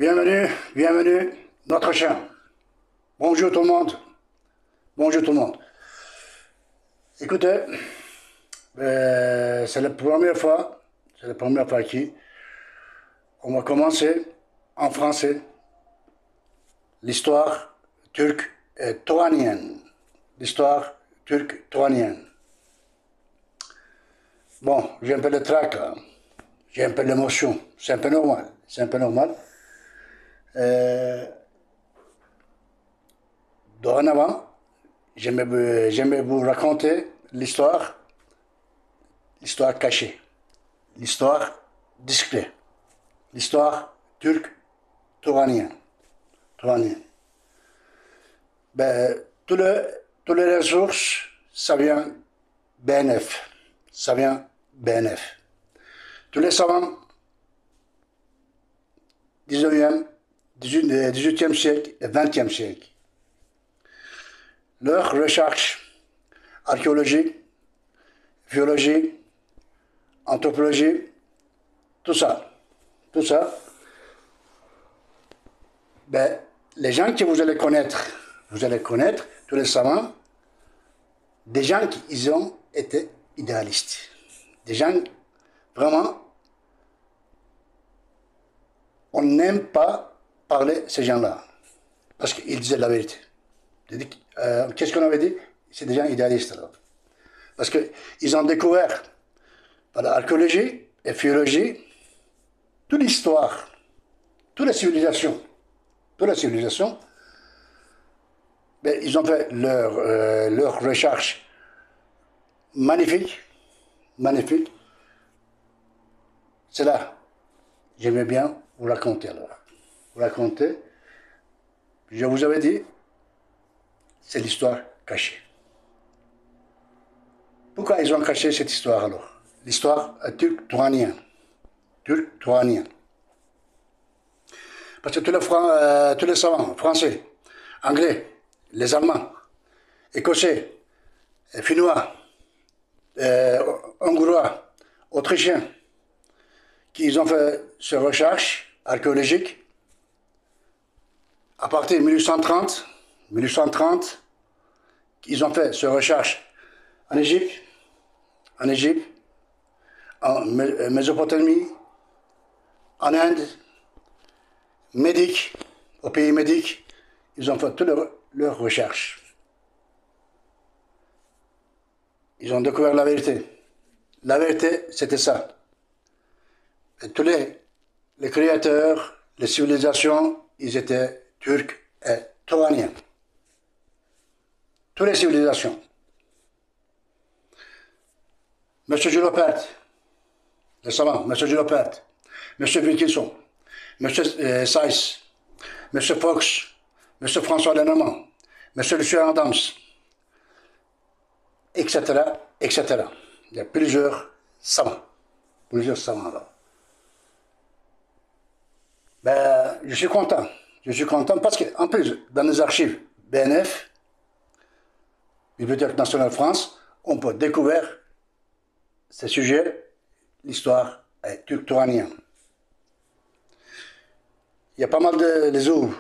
Bienvenue, bienvenue, notre chien. Bonjour tout le monde. Bonjour tout le monde. Écoutez, c'est la première fois qu'on va commencer en français l'histoire turque et turanienne. L'histoire turque turanienne. Bon, j'ai un peu le trac là. J'ai un peu l'émotion. C'est un peu normal. C'est un peu normal. Dorénavant, j'aimerais vous raconter l'histoire cachée, l'histoire discrète, l'histoire turque turanienne. Ben, toutes les ressources, ça vient BNF. Ça vient BNF. Tous les savants, 19e, 18e siècle et 20e siècle, leurs recherches archéologiques, biologiques, anthropologie, tout ça, ben, les gens que vous allez connaître tous les savants, des gens qui ils ont été idéalistes, des gens vraiment, on n'aime pas parler de ces gens-là, parce qu'ils disaient la vérité. Qu'est-ce qu'on avait dit? C'est des gens idéalistes alors. Parce qu'ils ont découvert par l'archéologie et philologie toute l'histoire, toutes les civilisations, mais ils ont fait leur recherche magnifique. C'est là, j'aimais bien vous raconter alors. Vous raconter, je vous avais dit, c'est l'histoire cachée. Pourquoi ils ont caché cette histoire alors? L'histoire turque-turanienne. Parce que tous les savants, français, anglais, les Allemands, Écossais, Finnois, Hongrois, Autrichiens, qui ont fait ces recherches archéologiques à partir de 1830, ils ont fait ces recherches en Égypte, en Mésopotamie, en Inde, Médique, au pays médique, ils ont fait toutes leurs recherches. Ils ont découvert la vérité. La vérité, c'était ça. Et tous les créateurs, les civilisations, ils étaient turcs et turaniens. Toutes les civilisations. Monsieur Gilopert, le savant, Monsieur Gilopert, Monsieur Wilkinson, Monsieur Sayce, Monsieur Fox, Monsieur François Lenormand, Monsieur Lucien Adams, etc., etc. Il y a plusieurs savants là. Ben, je suis content parce qu'en plus, dans les archives BNF, Bibliothèque nationale de France, on peut découvrir ces sujets, l'histoire est turque-turanienne. Il y a pas mal de œuvres.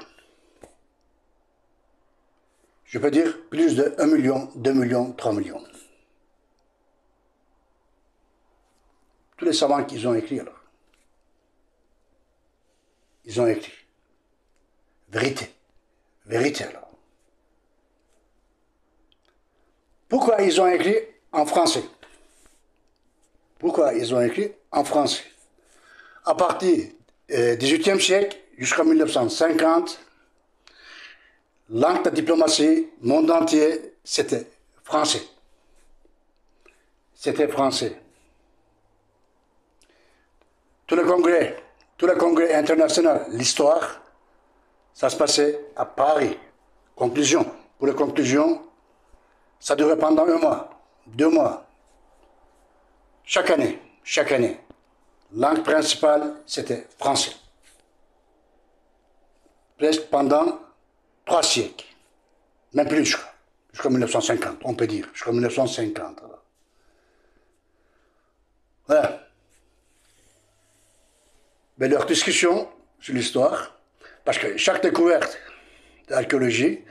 Je peux dire plus de 1 million, 2 millions, 3 millions. Tous les savants qu'ils ont écrit alors. Ils ont écrit. Vérité alors. Pourquoi ils ont écrit en français? À partir du XVIIIe siècle jusqu'en 1950, langue de diplomatie, monde entier, c'était français. Tout le congrès international, l'histoire, ça se passait à Paris. Pour les conclusions, ça durait pendant 1 mois, 2 mois. Chaque année. Langue principale, c'était français. Presque pendant 3 siècles. Même plus, je crois. Jusqu'en 1950, on peut dire. Jusqu'en 1950. Voilà. Mais leur discussion sur l'histoire, Parce que chaque découverte d'archéologie,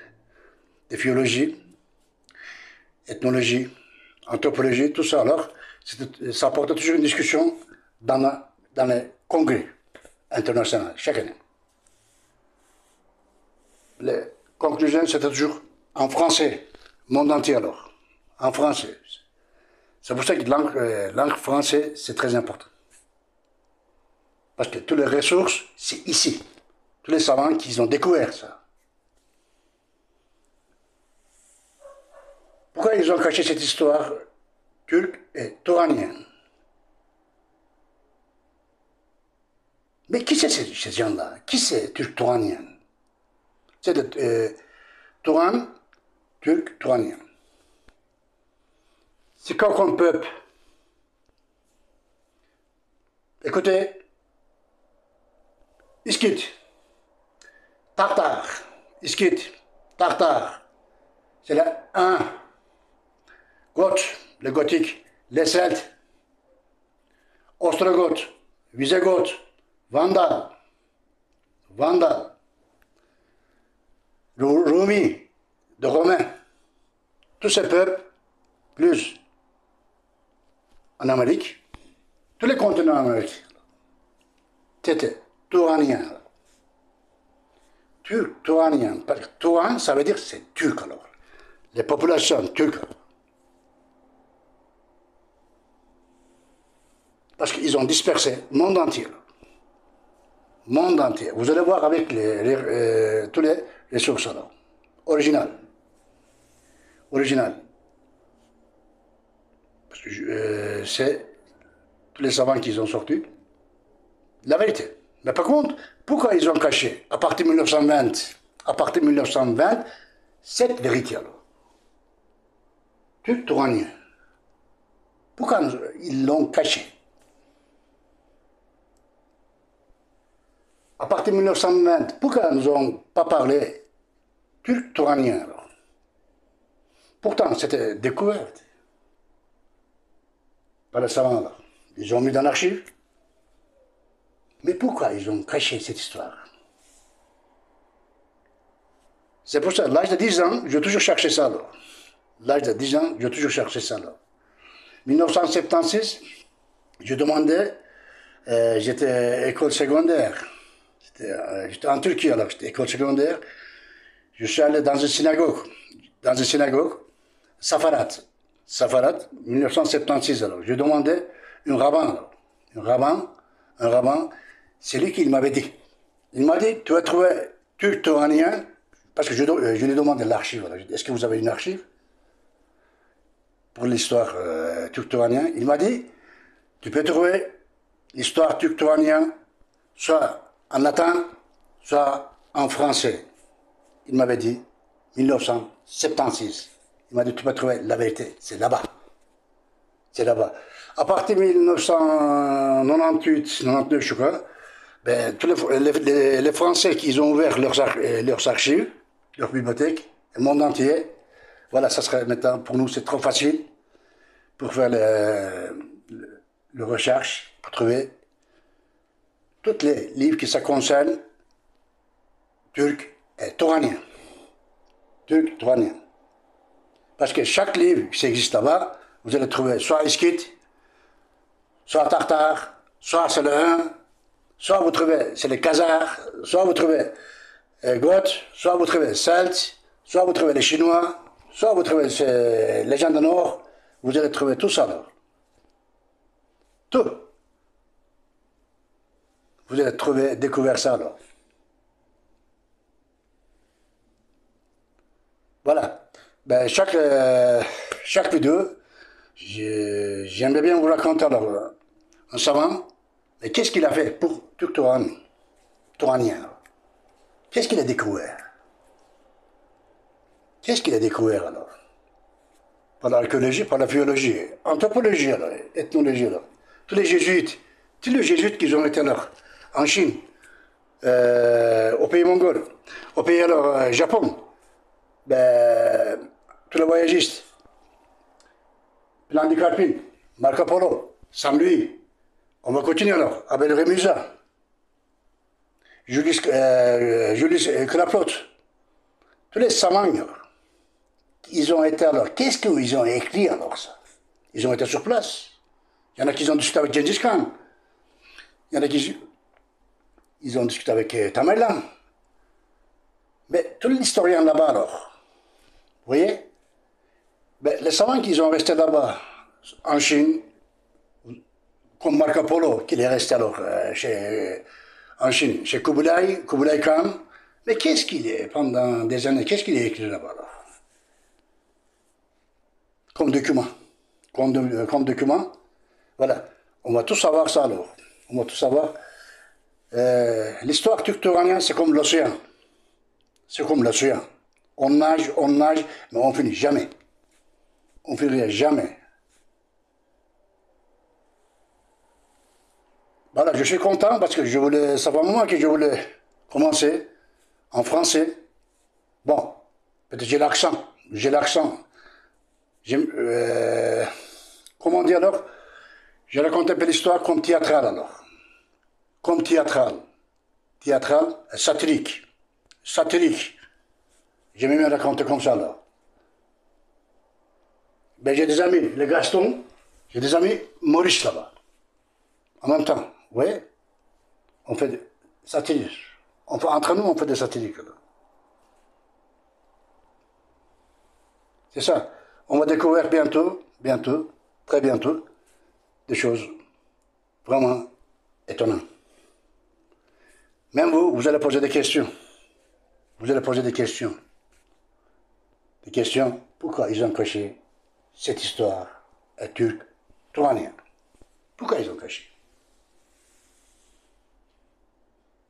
de philologie, ethnologie, anthropologie, tout ça, alors, ça apporte toujours une discussion dans les congrès internationaux, chaque année. Les conclusions, c'était toujours en français, monde entier alors, en français. C'est pour ça que la langue française, c'est très important. Parce que toutes les ressources, c'est ici. Tous les savants qui ont découvert ça. Pourquoi ils ont caché cette histoire turque et touranienne? Mais qui c'est ces gens-là? Qui c'est turc-touranien? C'est le Touran, turc-touranien. C'est quoi comme peuple? Écoutez, Iskit, Tartare, Iskit, Tartare, c'est le 1. Goths, les gothiques, les Celtes, Ostrogoths, Visigoths, Vandales, Roumi, de Romains, tous ces peuples, plus en Amérique, tous les continents américains, c'était touranien. Turc, touranien. Parce que touran, ça veut dire c'est turc alors. Les populations turques. Parce qu'ils ont dispersé le monde entier. Monde entier. Vous allez voir avec tous les ressources alors. Original. Parce que c'est tous les savants qui ont sorti. La vérité. Mais par contre, pourquoi ils ont caché, à partir de 1920, cette vérité alors? Turc-touranien. Pourquoi ils l'ont caché? À partir de 1920, pourquoi nous n'avons pas parlé turc-touranien alors? Pourtant, c'était découverte par les savants là. Ils ont mis dans l'archive. Mais pourquoi ils ont caché cette histoire? C'est pour ça, à l'âge de 10 ans, j'ai toujours cherché ça là. L'âge de 10 ans, j'ai toujours cherché ça là. 1976, je demandais, j'étais école secondaire. J'étais en Turquie alors, j'étais école secondaire. Je suis allé dans une synagogue, Safarat, 1976 alors. Je demandais un rabbin, c'est lui qui m'avait dit. Il m'a dit, tu vas trouver turc-touranien, parce que je lui ai demandé l'archive. Est-ce que vous avez une archive pour l'histoire turc-touranien? Il m'a dit, tu peux trouver l'histoire turc-touranien soit en latin, soit en français. Il m'avait dit, 1976. Il m'a dit, tu peux trouver la vérité, c'est là-bas. C'est là-bas. À partir de 1998, 99, je crois, ben, tous les Français qui ont ouvert leurs archives, leurs bibliothèques, le monde entier, voilà, ça serait maintenant, pour nous, c'est trop facile pour faire le recherche, pour trouver tous les livres qui ça concerne turc et touranien. Turc-touranien. Parce que chaque livre qui existe là-bas, vous allez trouver soit Iskit, soit Tartare, soit c'est le 1, soit vous trouvez c'est les Khazars, soit vous trouvez Goths, soit vous trouvez Celtes, soit vous trouvez les Chinois, soit vous trouvez les gens du Nord, vous allez trouver tout ça là. Tout. Vous allez découvrir ça là. Voilà. Ben, chaque vidéo, j'aimerais bien vous raconter alors, un savant, mais qu'est-ce qu'il a fait pour turc-touranien? Qu'est-ce qu'il a découvert? Qu'est-ce qu'il a découvert alors? Par l'archéologie, par la biologie, anthropologie, alors, ethnologie. Alors. Tous les jésuites qui ont été alors, en Chine, au pays mongol, au pays alors, Japon, ben, tous les voyagistes, Plan du Carpine, Marco Polo, Saint-Louis, on va continuer alors, avec le Rémusa, Julius Klaproth, tous les savants, ils ont été alors, qu'est-ce qu'ils ont écrit alors ça? Ils ont été sur place. Il y en a qui ont discuté avec Gengis Khan. Il y en a qui ils ont discuté avec Tamerlan. Mais tous les historiens là-bas alors, vous voyez, ben, les savants qui sont restés là-bas, en Chine, comme Marco Polo, qui est resté alors en Chine, chez Kublai Khan, mais qu'est-ce qu'il est, pendant des années, qu'est-ce qu'il a écrit là-bas alors? Comme document. Comme document, voilà. On va tout savoir ça alors. On va tout savoir. L'histoire turco-iranienne, c'est comme l'océan. C'est comme l'océan. On nage, mais on finit jamais. On finira jamais. Voilà, je suis content parce que je voulais, ça fait un moment que je voulais commencer en français. Bon, peut-être j'ai l'accent. Comment dire alors? Je raconte un peu l'histoire comme théâtrale alors. Comme théâtrale. Théâtrale, satirique. Satirique. J'aime bien raconter comme ça là. Ben, j'ai des amis, les Gaston, j'ai des amis Maurice là-bas. En même temps, vous voyez, on fait des satiriques. Entre nous, on fait des satiriques là. C'est ça. On va découvrir bientôt, très bientôt, des choses vraiment étonnantes. Même vous, vous allez poser des questions. Vous allez poser des questions. Des questions, pourquoi ils ont caché cette histoire turque touranienne? Pourquoi ils ont caché?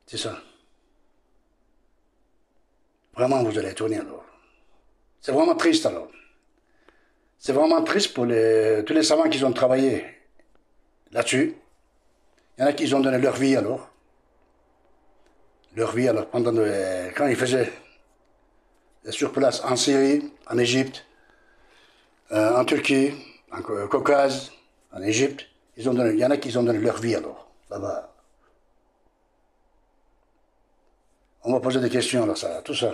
C'est ça. Vraiment, vous allez tourner alors. C'est vraiment triste alors. C'est vraiment triste pour tous les savants qui ont travaillé là-dessus. Il y en a qui ont donné leur vie alors. Leur vie alors, quand ils faisaient sur place en Syrie, en Égypte, en Turquie, en Caucase, en Égypte, il y en a qui ont donné leur vie alors, là-bas. On va poser des questions alors, ça, tout ça.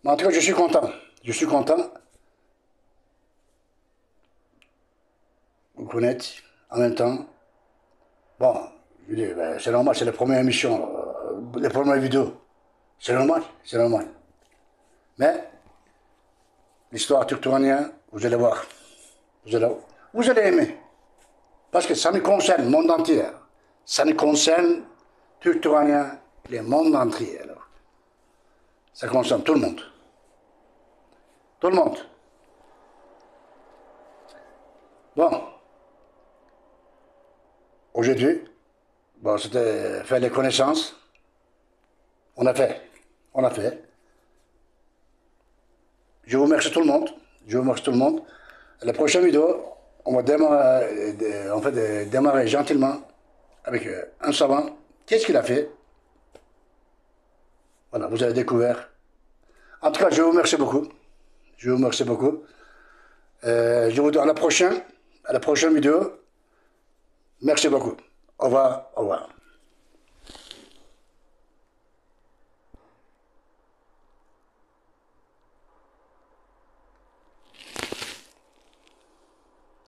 Mais en tout cas, je suis content. Je suis content. Vous connaissez, en même temps. Bon, je dis, ben, c'est normal, c'est la première émission, les premières vidéos. C'est normal, c'est normal. Mais, l'histoire turco-iranienne, vous allez voir. Vous allez aimer. Parce que ça nous concerne le monde entier. Ça nous concerne turco-iranien, le monde entier. Alors. Ça concerne tout le monde. Tout le monde. Bon. Aujourd'hui, bon, c'était faire les connaissances. On a fait. Je vous remercie tout le monde. La prochaine vidéo, on va démarrer gentiment avec un savant. Qu'est-ce qu'il a fait? Voilà, vous avez découvert. En tout cas, je vous remercie beaucoup. Je vous dis à la prochaine vidéo. Merci beaucoup. Au revoir.